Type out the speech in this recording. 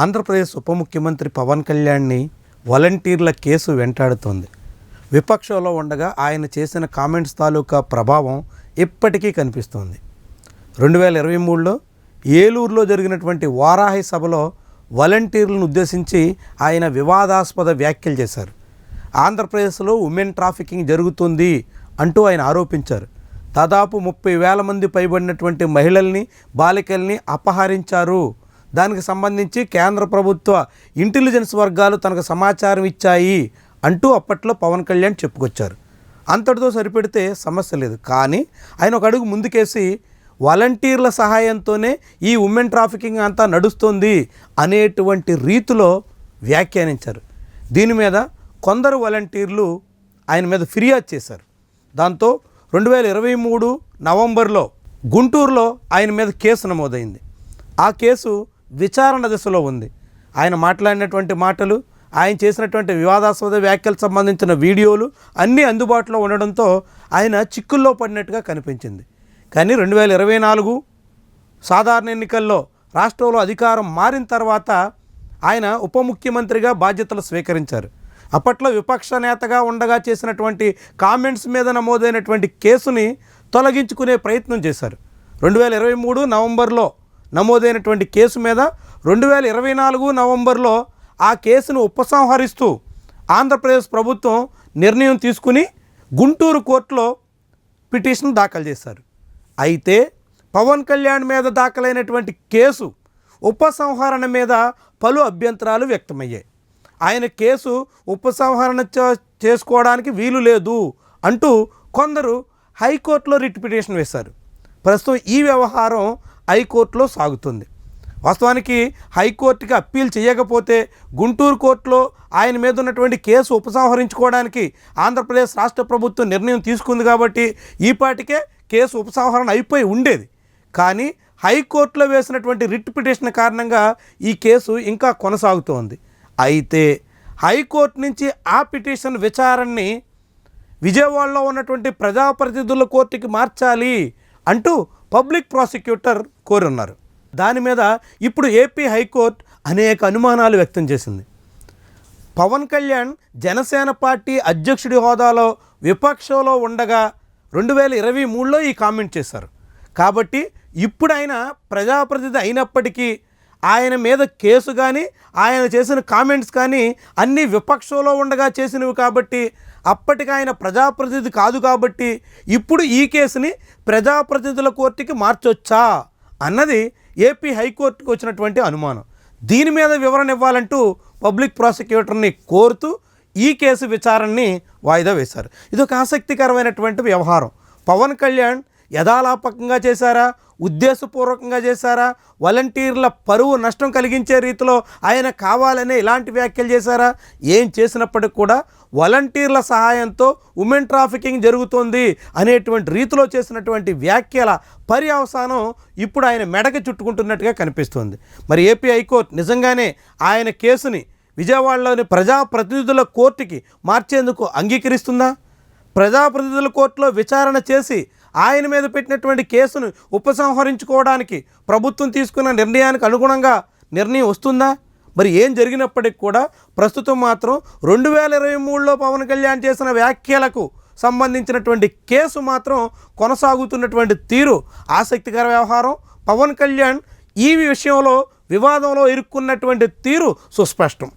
ఆంధ్రప్రదేశ్ ఉప ముఖ్యమంత్రి పవన్ కళ్యాణ్ని వాలంటీర్ల కేసు వెంటాడుతోంది. విపక్షంలో ఉండగా ఆయన చేసిన కామెంట్స్ తాలూకా ప్రభావం ఇప్పటికీ కనిపిస్తోంది. 2023లో ఏలూరులో జరిగినటువంటి వారాహి సభలో వాలంటీర్లను ఉద్దేశించి ఆయన వివాదాస్పద వ్యాఖ్యలు చేశారు. ఆంధ్రప్రదేశ్లో ఉమెన్ ట్రాఫికింగ్ జరుగుతుంది అంటూ ఆయన ఆరోపించారు. దాదాపు 30,000 మంది పైబడినటువంటి మహిళల్ని, బాలికల్ని అపహరించారు. దానికి సంబంధించి కేంద్ర ప్రభుత్వ ఇంటెలిజెన్స్ వర్గాలు తనకు సమాచారం ఇచ్చాయి అంటూ అప్పట్లో పవన్ కళ్యాణ్ చెప్పుకొచ్చారు. అంతటితో సరిపెడితే సమస్య లేదు. కానీ ఆయన ఒక అడుగు ముందుకేసి వాలంటీర్ల సహాయంతోనే ఈ ఉమెన్ ట్రాఫికింగ్ అంతా నడుస్తుంది అనేటువంటి రీతిలో వ్యాఖ్యానించారు. దీని మీద కొందరు వాలంటీర్లు ఆయన మీద ఫిర్యాదు చేశారు. దాంతో 2023 నవంబర్లో గుంటూరులో ఆయన మీద కేసు నమోదైంది. ఆ కేసు విచారణ దశలో ఉంది. ఆయన మాట్లాడినటువంటి మాటలు, ఆయన చేసినటువంటి వివాదాస్పద వ్యాఖ్యలకు సంబంధించిన వీడియోలు అన్నీ అందుబాటులో ఉండడంతో ఆయన చిక్కుల్లో పడినట్టుగా కనిపించింది. కానీ 2024 సాధారణ ఎన్నికల్లో రాష్ట్రంలో అధికారం మారిన తర్వాత ఆయన ఉప ముఖ్యమంత్రిగా బాధ్యతలు స్వీకరించారు. అప్పట్లో విపక్ష నేతగా ఉండగా చేసినటువంటి కామెంట్స్ మీద నమోదైనటువంటి కేసుని తొలగించుకునే ప్రయత్నం చేశారు. 2023 నవంబర్లో నమోదైనటువంటి కేసు మీద 2024 నవంబర్లో ఆ కేసును ఉపసంహరిస్తూ ఆంధ్రప్రదేశ్ ప్రభుత్వం నిర్ణయం తీసుకుని గుంటూరు కోర్టులో పిటిషన్ దాఖలు చేశారు. అయితే పవన్ కళ్యాణ్ మీద దాఖలైనటువంటి కేసు ఉపసంహరణ మీద పలు అభ్యంతరాలు వ్యక్తమయ్యాయి. ఆయన కేసు ఉపసంహరణ చేసుకోవడానికి వీలు లేదు అంటూ కొందరు హైకోర్టులో రిట్ పిటిషన్ వేశారు. ప్రస్తుతం ఈ వ్యవహారం హైకోర్టులో సాగుతుంది. వాస్తవానికి హైకోర్టుకి అప్పీల్ చేయకపోతే గుంటూరు కోర్టులో ఆయన మీద ఉన్నటువంటి కేసు ఉపసంహరించుకోవడానికి ఆంధ్రప్రదేశ్ రాష్ట్ర ప్రభుత్వం నిర్ణయం తీసుకుంది కాబట్టి ఈపాటికే కేసు ఉపసంహరణ అయిపోయి ఉండేది. కానీ హైకోర్టులో వేసినటువంటి రిట్ పిటిషన్ కారణంగా ఈ కేసు ఇంకా కొనసాగుతోంది. అయితే హైకోర్టు నుంచి ఆ పిటిషన్ విచారణని విజయవాడలో ఉన్నటువంటి ప్రజాప్రతినిధుల కోర్టుకి మార్చాలి అంటూ పబ్లిక్ ప్రాసిక్యూటర్ కోరున్నారు. దాని మీద ఇప్పుడు ఏపీ హైకోర్టు అనేక అనుమానాలు వ్యక్తం చేసింది. పవన్ కళ్యాణ్ జనసేన పార్టీ అధ్యక్షుడి హోదాలో విపక్షంలో ఉండగా 2023లో ఈ కామెంట్ చేశారు. కాబట్టి ఇప్పుడు ఆయన ప్రజాప్రతినిధి అయినప్పటికీ ఆయన మీద కేసు కానీ ఆయన చేసిన కామెంట్స్ కానీ అన్నీ విపక్షంలో ఉండగా చేసినవి కాబట్టి అప్పటికి ఆయన ప్రజాప్రతినిధి కాదు కాబట్టి ఇప్పుడు ఈ కేసుని ప్రజాప్రతినిధుల కోర్టుకి మార్చొచ్చా అన్నది ఏపీ హైకోర్టుకు వచ్చినటువంటి అనుమానం. దీని మీద వివరణ ఇవ్వాలంటూ పబ్లిక్ ప్రాసిక్యూటర్ని కోరుతూ ఈ కేసు విచారణని వాయిదా వేశారు. ఇది ఒక ఆసక్తికరమైనటువంటి వ్యవహారం. పవన్ కళ్యాణ్ యథాలాపకంగా చేశారా, ఉద్దేశపూర్వకంగా చేశారా, వాలంటీర్ల పరువు నష్టం కలిగించే రీతిలో ఆయన కావాలనే ఇలాంటి వ్యాఖ్యలు చేశారా? ఏం చేసినప్పటికి కూడా వాలంటీర్ల సహాయంతో ఉమెన్ ట్రాఫికింగ్ జరుగుతుంది అనేటువంటి రీతిలో చేసినటువంటి వ్యాఖ్యల పర్యవసానం ఇప్పుడు ఆయన మెడకి చుట్టుకుంటున్నట్టుగా కనిపిస్తుంది. మరి ఏపీ హైకోర్టు నిజంగానే ఆయన కేసుని విజయవాడలోని ప్రజాప్రతినిధుల కోర్టుకి మార్చేందుకు అంగీకరిస్తుందా? ప్రజాప్రతినిధుల కోర్టులో విచారణ చేసి ఆయన మీద పెట్టినటువంటి కేసును ఉపసంహరించుకోవడానికి ప్రభుత్వం తీసుకున్న నిర్ణయానికి అనుగుణంగా నిర్ణయం వస్తుందా? మరి ఏం జరిగినప్పటికి కూడా ప్రస్తుతం మాత్రం 2023లో పవన్ కళ్యాణ్ చేసిన వ్యాఖ్యలకు సంబంధించినటువంటి కేసు మాత్రం కొనసాగుతున్నటువంటి తీరు ఆసక్తికర వ్యవహారం. పవన్ కళ్యాణ్ ఈ విషయంలో వివాదంలో ఇరుక్కున్నటువంటి తీరు సుస్పష్టం.